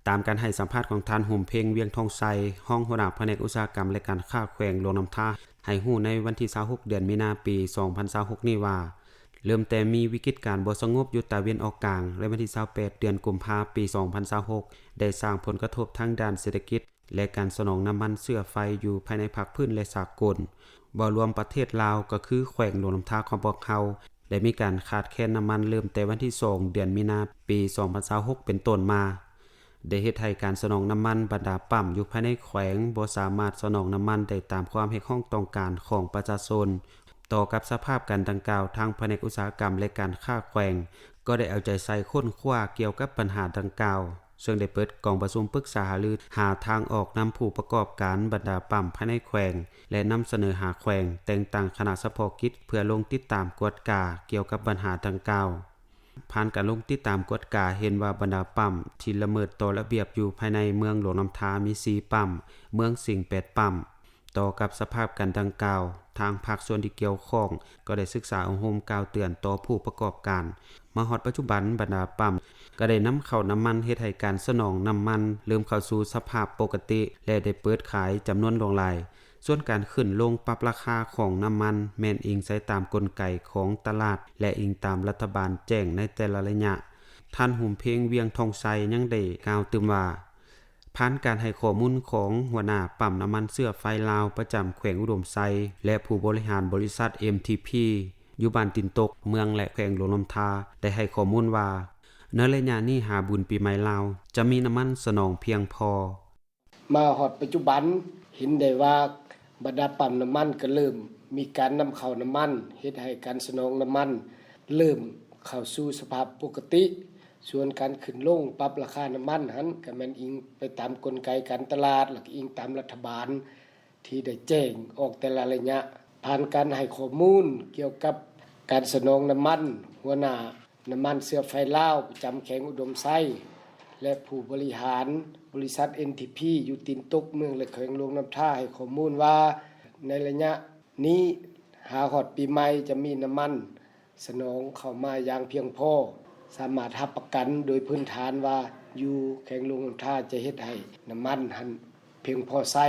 ตามการให้สัมภาษณ์ของท่านหุ่มเพ็งเวียงทองไซห้องหัวหน้าแผนกอุตสาหกรรมและการค้าแขวงหลวงน้ำท่าให้ฮู้ในวันที่26เดือนมีนาปี2026นี้ว่าเริ่มแต่มีวิกฤตการบ่สงบอยู่ตะเวนออกกลางและวันที่28เดือนกุมภาพันธ์ปี2026ได้สร้างผลกระทบทางด้านเศรษฐกิจและการสนองน้ำมันเชื้อไฟอยู่ภายในภาคพื้นและสากลบ่รวมประเทศลาวก็คือแขวงหลวงน้ำท่าของพวกเฮาได้มีการขาดแคลนน้ำมันเริ่มแต่วันที่2เดือนมีนาปี2026เป็นต้นมาได้เฮ็ดให้การสนองน้ำมันบรรดาปั๊มอยู่ภายในแขวงบ่สามารถสนองน้ำมันได้ตามความเรียกร้องต้องการของประชาชนต่อกับสภาพการดังกล่าวทางแผนกอุตสาหกรรมและการค้าแขวงก็ได้เอาใจใส่ค้นคว้าเกี่ยวกับปัญหาดังกล่าวซึ่งได้เปิดกองประชุมปรึกษาหารือหาทางออกนำผู้ประกอบการบรรดาปั๊มภายในแขวงและนำเสนอหาแขวงแต่งตั้งคณะเฉพาะกิจเพื่อลงติดตามกวดกาเกี่ยวกับปัญหาดังกล่าวผ่านการลงติดตามกวดกาเห็นว่าบรรดาปั๊มที่ละเมิดต่อระเบียบอยู่ภายในเมืองหลวงน้ำทามี4ปั๊มเมืองสิงห์8ปั๊มต่อกับสภาพการดังกล่าวทางภาคส่วนที่เกี่ยวข้องก็ได้ศึกษาอบรมกล่าวเตือนต่อผู้ประกอบการมาฮอดปัจจุบันบรรดาปั๊มก็ได้นำเข้าน้ำมันเฮ็ดให้การสนองน้ำมันเริ่มเข้าสู่สภาพปกติและได้เปิดขายจำนวนหลวงหลายส่วนการขึ้นลงปรับราคาของน้ำมันแม่นอิงใช้ตามกลไกของตลาดและอิงตามรัฐบาลแจ้งในแต่ละระยะท่านหุ่มเพ็งเวียงทองไซยังได้กล่าวตื่มว่าผ่านการให้ข้อมูลของหัวหน้าปั๊มน้ำมันเสื้อไฟลาวประจำแขวงอุดมไซและผู้บริหารบริษัท MTP อยู่บ้านตินตกเมืองและแขวงหลวงน้ำทาได้ให้ข้อมูลว่าในระยะนี้หาบุญปีใหม่ลาวจะมีน้ำมันสนองเพียงพอมาฮอดปัจจุบันเห็นได้ว่าบรรดาปั๊มน้ำมันก็เริ่มมีการนำเข้าน้ำมันเฮ็ดให้การสนองน้ำมันเริ่มเข้าสู่สภาพปกติส่วนการขึ้นลงปรับราคาน้ำมันหันก็แม่นอิงไปตามกลไกการตลาดแล้วก็อิงตามรัฐบาลที่ได้แจ้งออกแต่ละระยะผ่านการให้ข้อมูลเกี่ยวกับการสนองน้ำมันหัวหน้าน้ำมันเสื้อไฟลาวประจำแขวงอุดมไซและผู้บริหารบริษัท NTP อยู่ตินตกเมืองและแขวงหลวงน้ำท่าให้ข้อมูลว่าในระยะนี้หาฮอดปีใหม่จะมีน้ำมันสนองเข้ามาอย่างเพียงพอสามารถรับประกันโดยพื้นฐานว่าอยู่แขวงหลวงน้ำท่าจะเฮ็ดให้น้ำมันหันเพียงพอใช้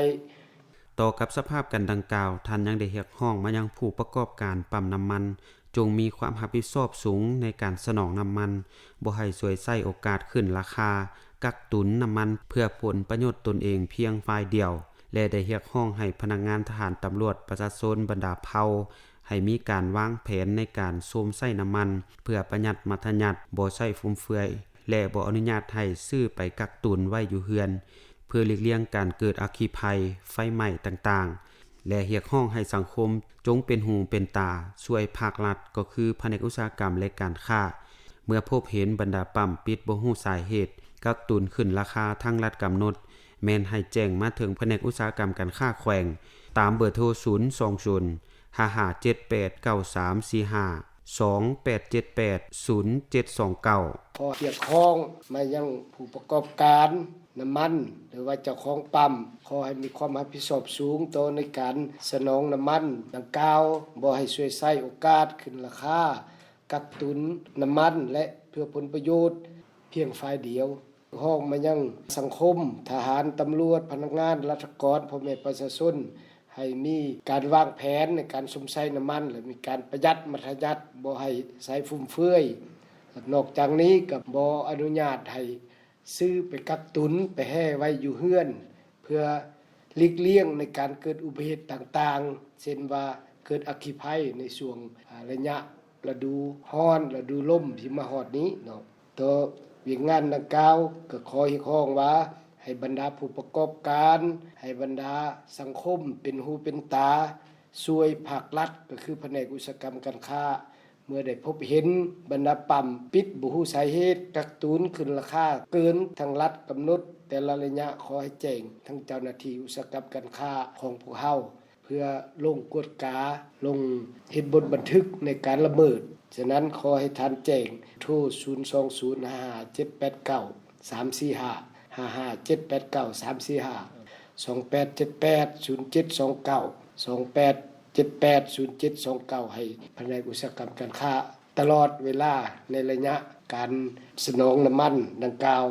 ต่อกับสภาพกันดังกล่าวท่านยังได้เรียกร้องมายังผู้ประกอบการปั๊มน้ำมันจงมีความรับผิดชอบสูงในการสนองน้ำมันบ่ให้สวยใช้โอกาสขึ้นราคากักตุนน้ำมันเพื่อผลประโยชน์ตนเองเพียงฝ่ายเดียวและได้เรียกร้องให้พนักงานทหารตำรวจประชาชนบรรดาเผ่าให้มีการวางแผนในการโสมใช้น้ำมันเพื่อประหยัดมัธยัติบ่ใช้ฟุ่มเฟือยและบ่อนุญาตให้ซื้อไปกักตุนไว้อยู่เฮือนเพื่อหลีกเลี่ยงการเกิดอัคคีภัยไฟไหม้ต่างๆและเรียกร้องให้สังคมจงเป็นหูเป็นตาช่วยภาครัฐก็คือแผนกอุตสาหกรรมและการค้าเมื่อพบเห็นบรรดาปั๊มปิดบ่ฮู้สาเหตุกักตุนขึ้นราคาทางรัฐกำหนดแม่นให้แจ้งมาถึงแผนกอุตสาหกรรมการค้าแขวงตามเบอร์โทร020 55789345 28780729ขอเรียกร้องมายังผู้ประกอบการน้ำมันหรือว่าเจ้าของปั๊มขอให้มีความรับผิดชอบสูงต่อในการสนองน้ำมันดังกล่าวบ่ให้ช่วยใช้โอกาสขึ้นราคากักตุนน้ำมันและเพื่อผลประโยชน์เพียงฝ่ายเดียวห้องมายังสังคมทหารตำรวจพนักงานราชการพ่อแม่ประชาชนให้มีการวางแผนในการสมใช้น้ำมันและมีการประหยัดมัธยัติบ่ให้ใช้ฟุ่มเฟือยนอกจากนี้ก็บ่อนุญาตให้ซื้อไปกักตุนไปแห่ไว้อยู่เฮือนเพื่อหลีกเลี่ยงในการเกิดอุบัติเหตุต่างๆเช่นว่าเกิดอัคคีภัยในช่วงระยะฤดูร้อนฤดูลมที่มาฮอดนี้เนาะต่อเวียงงานดังกล่าวก็ขอเรียกร้องว่าให้บรรดาผู้ประกอบการให้บรรดาสังคมเป็นหูเป็นตาช่วยภาครัฐก็คือแผนกอุตสาหกรรมการค้าเมื่อได้พบเห็นบรรดาปั๊มปิดบ่ฮู้สาเหตุกักตุนขึ้นราคาเกินทางรัฐกำหนดแต่ละระยะขอให้แจ้งทั้งเจ้าหน้าที่อุตสาหกรรมการค้าของพวกเฮาเพื่อลงกวดกาลงเฮ็ดบทบันทึกในการละเมิดฉะนั้นขอให้ท่านแจ้งโทร02055789345 55789345 28780729 ให้แผนกอุตสาหกรรมการค้าตลอดเวลาในระยะการสนองน้ำมันดังกล่าว